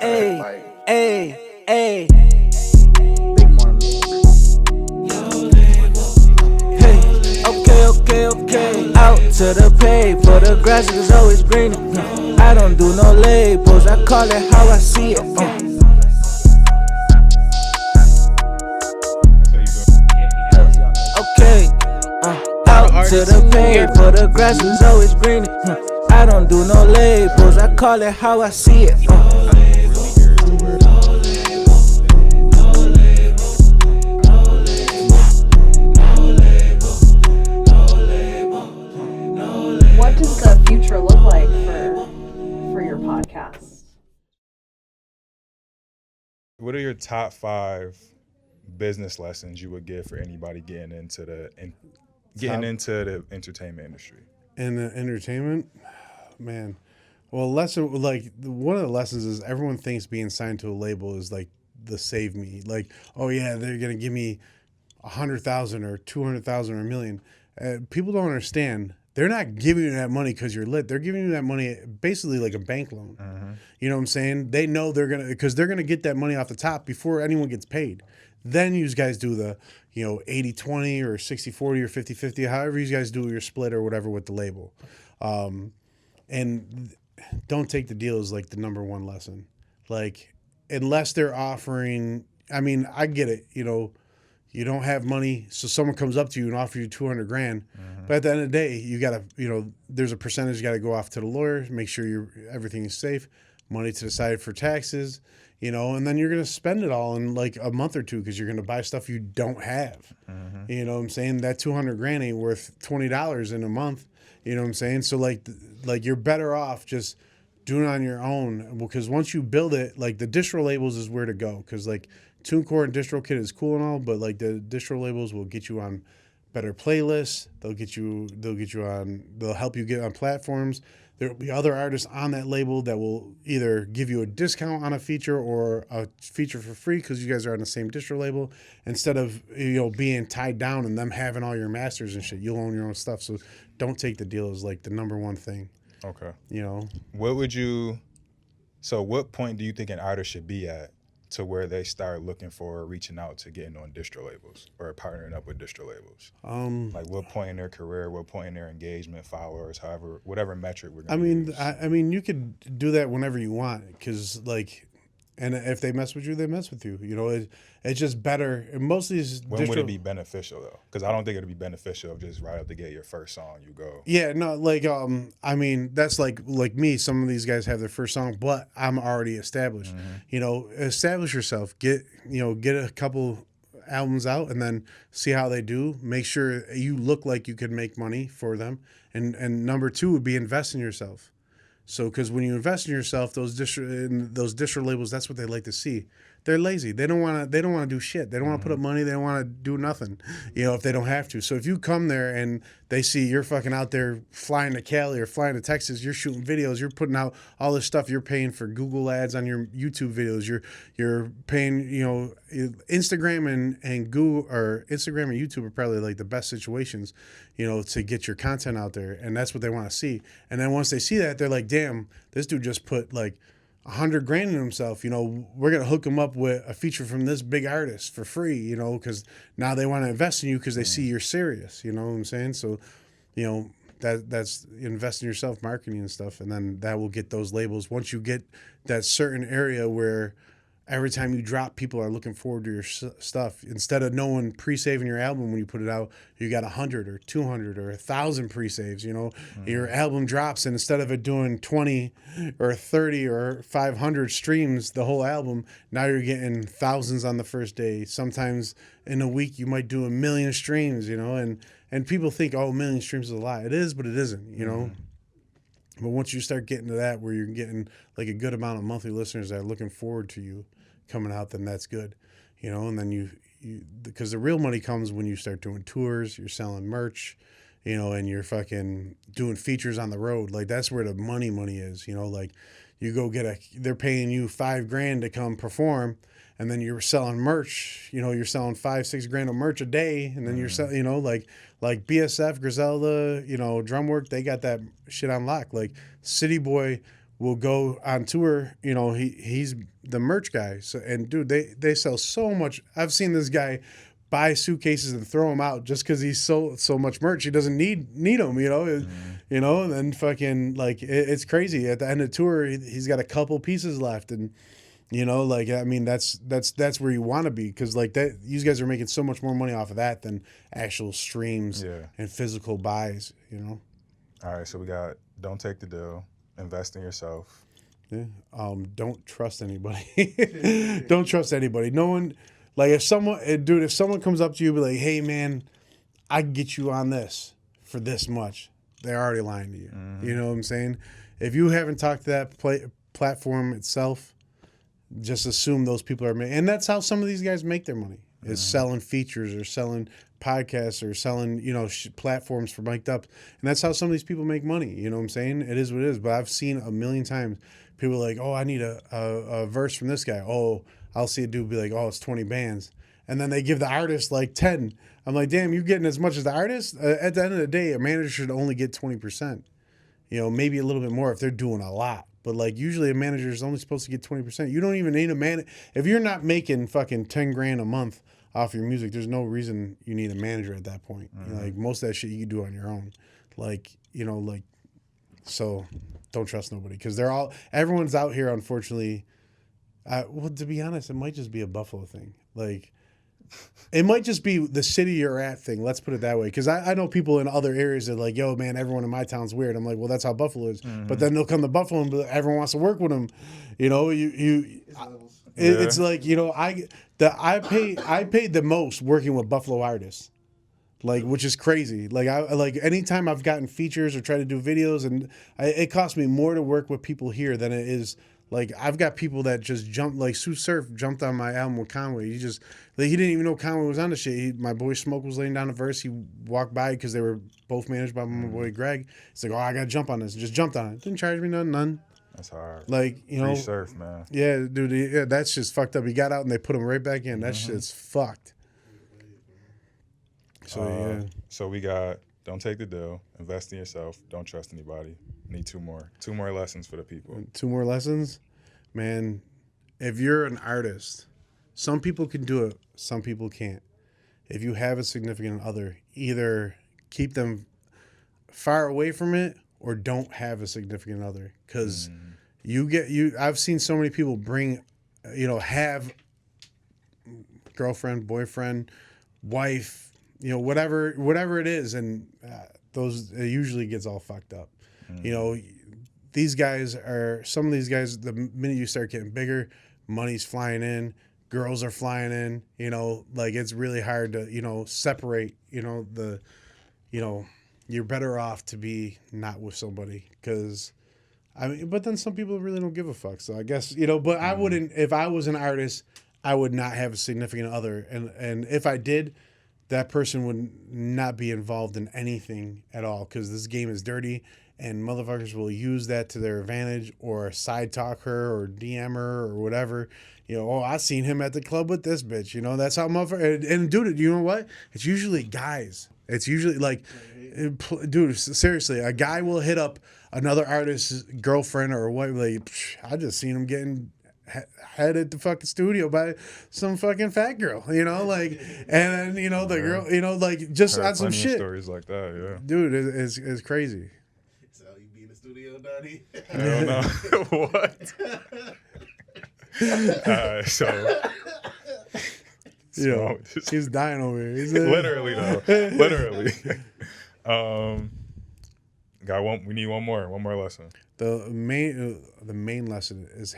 Hey, hey, hey. Hey, okay. Out to the paper, the grass is always greener. I don't do no labels, I call it how I see it. Okay, out to the paper, the grass is always greener. I don't do no labels, I call it how I see it. What does the future look like for your podcast? What are your top 5 business lessons you would give for anybody getting into the entertainment industry? In the entertainment, man. Well, lesson like one of the lessons is everyone thinks being signed to a label is like the save me. Like, oh yeah, they're gonna give me 100,000 or 200,000 or a million. People don't understand. They're not giving you that money because you're lit. They're giving you that money basically like a bank loan. You know what I'm saying? They know they're gonna get that money off the top before anyone gets paid. Then you guys do the 80-20 or 60-40 or 50-50, however you guys do your split or whatever with the label. And don't take the deal as like the number one lesson. Like, unless they're offering, I mean, I get it, you don't have money, so someone comes up to you and offers you 200 grand. But at the end of the day, you gotta, there's a percentage you gotta go off to the lawyer, make sure everything is safe, money to the side for taxes, and then you're gonna spend it all in like a month or two because you're gonna buy stuff you don't have. You know what I'm saying? That 200 grand ain't worth $20 in a month. You know what I'm saying? So like you're better off just doing it on your own, because once you build it, like the distro labels is where to go, because like TuneCore and DistroKid is cool and all, but like the distro labels will get you on better playlists. They'll help you get on platforms. There'll be other artists on that label that will either give you a discount on a feature or a feature for free because you guys are on the same distro label, instead of being tied down and them having all your masters and shit. You'll own your own stuff. So don't take the deal as like the number one thing. Okay. What point do you think an artist should be at to where they start looking for reaching out to getting on distro labels or partnering up with distro labels? Like what point in their career, what point in their engagement, followers, whatever metric we're going to use. I mean, you could do that whenever you want, because like, and if they mess with you, they mess with you. It's just better. And most of these when would it be beneficial though? Because I don't think it'd be beneficial just right up to get your first song, you go. Yeah, no, like I mean, that's like me. Some of these guys have their first song, but I'm already established. Establish yourself. Get a couple albums out, and then see how they do. Make sure you look like you could make money for them. And number 2 would be invest in yourself. So, because when you invest in yourself, those distro labels, that's what they like to see. They're lazy. They don't want to do shit. They don't want to put up money. They don't want to do nothing, if they don't have to. So if you come there and they see you're fucking out there flying to Cali or flying to Texas, you're shooting videos, you're putting out all this stuff, you're paying for Google ads on your YouTube videos, you're paying, Instagram and Google, or Instagram and YouTube are probably like the best situations, to get your content out there. And that's what they want to see. And then once they see that, they're like, damn, this dude just put like 100 grand in himself. We're going to hook him up with a feature from this big artist for free, because now they want to invest in you because they see you're serious. You know what I'm saying? So, that's invest in yourself, marketing and stuff. And then that will get those labels. Once you get that certain area where every time you drop, people are looking forward to your stuff. Instead of no one pre-saving your album when you put it out, you got 100 or 200 or 1,000 pre-saves. Your album drops, and instead of it doing 20 or 30 or 500 streams the whole album, now you're getting thousands on the first day. Sometimes in a week you might do 1 million streams. And people think, oh, 1 million streams is a lot. It is, but it isn't. But once you start getting to that where you're getting like a good amount of monthly listeners that are looking forward to you coming out, then that's good, and then you because the real money comes when you start doing tours, you're selling merch, and you're fucking doing features on the road. Like, that's where the money is, like you go they're paying you $5,000 to come perform, and then you're selling merch, you're selling $5-6 grand of merch a day, and then you're selling, like BSF, Griselda, Drumwork, they got that shit on lock. Like City Boy will go on tour. You know, he's the merch guy. So, and dude, they sell so much. I've seen this guy buy suitcases and throw them out just because he's so much merch. He doesn't need them, you know. You know, and then fucking like it's crazy. At the end of the tour, he's got a couple pieces left, and you know, like I mean, that's where you want to be, because like that, you guys are making so much more money off of that than actual streams and physical buys. You know. All right, so we got don't take the deal, invest in yourself. Yeah. Don't trust anybody. Don't trust anybody. No one. Like if someone comes up to you and be like, hey man, I can get you on this for this much, they're already lying to you. Mm-hmm. You know what I'm saying? If you haven't talked to that platform itself, just assume those people are and that's how some of these guys make their money, is selling features or selling podcasts or selling, you know, platforms for mic'd up. And that's how some of these people make money. You know what I'm saying? It is what it is. But I've seen a million times people like, oh, I need a verse from this guy. Oh, I'll see a dude be like, oh, it's 20 bands. And then they give the artist like 10. I'm like, damn, you're getting as much as the artist? At the end of the day, a manager should only get 20%. You know, maybe a little bit more if they're doing a lot. But like usually a manager is only supposed to get 20%. You don't even need a manager. If you're not making fucking 10 grand a month off your music, there's no reason you need a manager at that point. Mm-hmm. You know, like most of that shit you can do on your own. Like, you know, like, so don't trust nobody, because everyone's out here, unfortunately. Well, to be honest, it might just be a Buffalo thing. Like, it might just be the city you're at thing. Let's put it that way. Because I know people in other areas that are like, yo, man, everyone in my town's weird. I'm like, well, that's how Buffalo is. Mm-hmm. But then they'll come to Buffalo and everyone wants to work with them. You know, it's like, you know, I paid the most working with Buffalo artists. Like, which is crazy. Like, anytime I've gotten features or tried to do videos, and it costs me more to work with people here than it is. Like, I've got people that just jumped, like Sue Surf jumped on my album with Conway. He didn't even know Conway was on the shit. My boy Smoke was laying down the verse. He walked by because they were both managed by my boy Greg. He's like, oh, I got to jump on this. Just jumped on it. Didn't charge me none. That's hard. Like, you know. Free surf, man. Yeah, dude. Yeah, that's just fucked up. He got out and they put him right back in. That shit's fucked. So, yeah. So we got don't take the deal, invest in yourself, don't trust anybody. Need two more lessons for the people. 2 more lessons? Man, if you're an artist, some people can do it, some people can't. If you have a significant other, either keep them far away from it or don't have a significant other. Because I've seen so many people have girlfriend, boyfriend, wife, you know, whatever it is, and it usually gets all fucked up. You know, some of these guys, the minute you start getting bigger, money's flying in, girls are flying in, you know, like it's really hard to, you know, separate, you know, you're better off to be not with somebody, because, I mean, but then some people really don't give a fuck. So I guess, you know, but I wouldn't, if I was an artist, I would not have a significant other. And if I did, that person would not be involved in anything at all, because this game is dirty and motherfuckers will use that to their advantage, or side talk her or DM her or whatever. You know, oh, I seen him at the club with this bitch. You know, that's how motherfuckers. And dude, you know what? It's usually guys. It's usually like, dude, seriously, a guy will hit up another artist's girlfriend or what. Like, I just seen him getting head at the fucking studio by some fucking fat girl, you know, like, and then, you know, the girl, you know, like, just on some shit. Stories like that, yeah. Dude, it's crazy. So you be in the studio, Donnie? I don't know. What? So... You know, he's dying over here. Literally, though. Literally. We need one more lesson. The main lesson is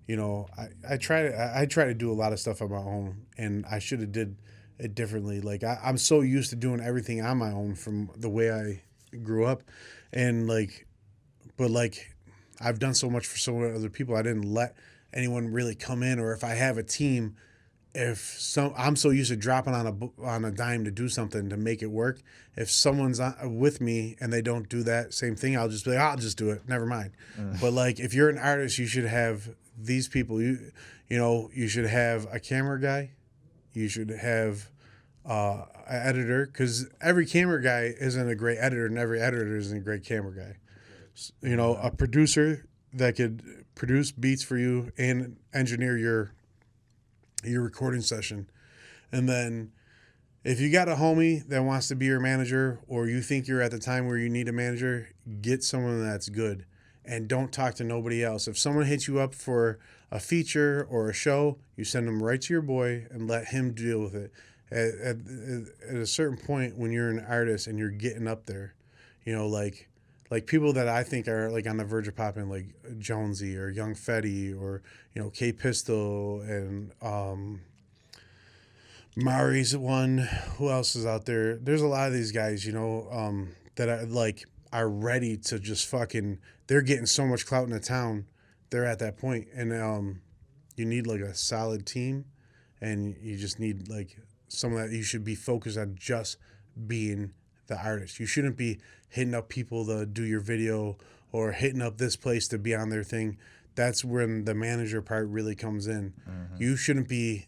you know, I try to do a lot of stuff on my own, and I should have did it differently. Like I'm so used to doing everything on my own from the way I grew up, and but I've done so much for so many other people. I didn't let anyone really come in, or if I have a team, I'm so used to dropping on a dime to do something to make it work. If someone's with me and they don't do that same thing, I'll just be like, I'll just do it. Never mind. But like, if you're an artist, you should have these people. You know, you should have a camera guy. You should have an editor, because every camera guy isn't a great editor, and every editor isn't a great camera guy. You know, a producer that could produce beats for you and engineer your recording session. And then if you got a homie that wants to be your manager, or you think you're at the time where you need a manager, get someone that's good and don't talk to nobody else. If someone hits you up for a feature or a show, you send them right to your boy and let him deal with it. At a certain point, when you're an artist and you're getting up there, you know, like people that I think are like on the verge of popping, like Jonesy or Young Fetty or, you know, K Pistol and Mari's one. Who else is out there? There's a lot of these guys, you know, that are ready to just fucking. They're getting so much clout in the town. They're at that point, and you need like a solid team, and you just need like someone that you should be focused on just being the artist. You shouldn't be hitting up people to do your video or hitting up this place to be on their thing. That's when the manager part really comes in. Mm-hmm. You shouldn't be,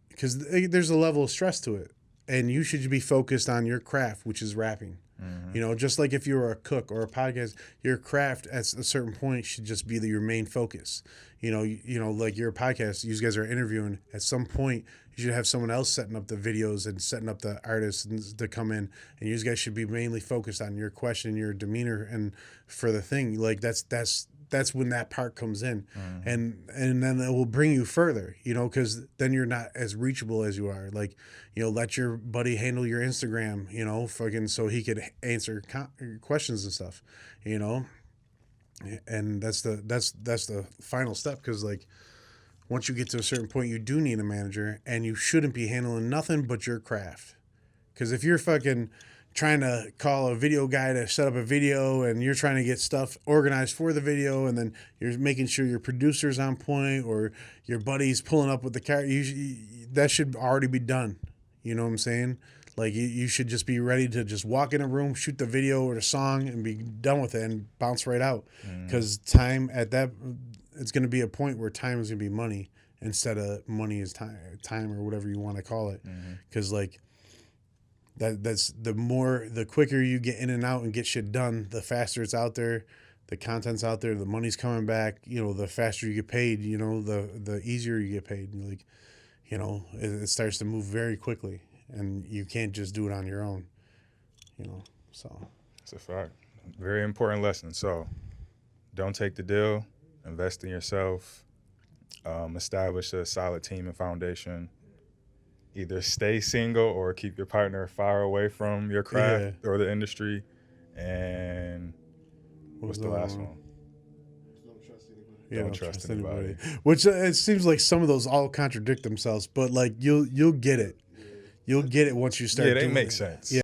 because there's a level of stress to it, and you should be focused on your craft, which is rapping. Mm-hmm. You know, just like if you were a cook or a podcast, your craft at a certain point should just be your main focus. You know, like your podcast, you guys are interviewing. At some point, you should have someone else setting up the videos and setting up the artists to come in, and you guys should be mainly focused on your question, your demeanor, and for the thing. Like that's when that part comes in, mm-hmm. and then it will bring you further, you know, because then you're not as reachable as you are. Like, you know, let your buddy handle your Instagram, you know, fucking so he could answer questions and stuff, you know, and that's the final step, because like once you get to a certain point, you do need a manager, and you shouldn't be handling nothing but your craft, because if you're fucking trying to call a video guy to set up a video, and you're trying to get stuff organized for the video, and then you're making sure your producer's on point, or your buddy's pulling up with the car, that should already be done. You know what I'm saying? Like you should just be ready to just walk in a room, shoot the video or the song, and be done with it and bounce right out. Because time at that, it's going to be a point where time is going to be money instead of money is time or whatever you want to call it. Because like, that's the quicker you get in and out and get shit done, the faster it's out there, the content's out there, the money's coming back, you know, the faster you get paid, you know, the easier you get paid. Like, you know, it starts to move very quickly, and you can't just do it on your own, you know, so. That's a fact. Very important lesson. So don't take the deal, invest in yourself, establish a solid team and foundation. Either stay single or keep your partner far away from your craft or the industry. And what's the last one? Don't trust anybody. Which it seems like some of those all contradict themselves, but like you'll get it. You'll get it once you start. Yeah, they doing make it. sense. Yeah.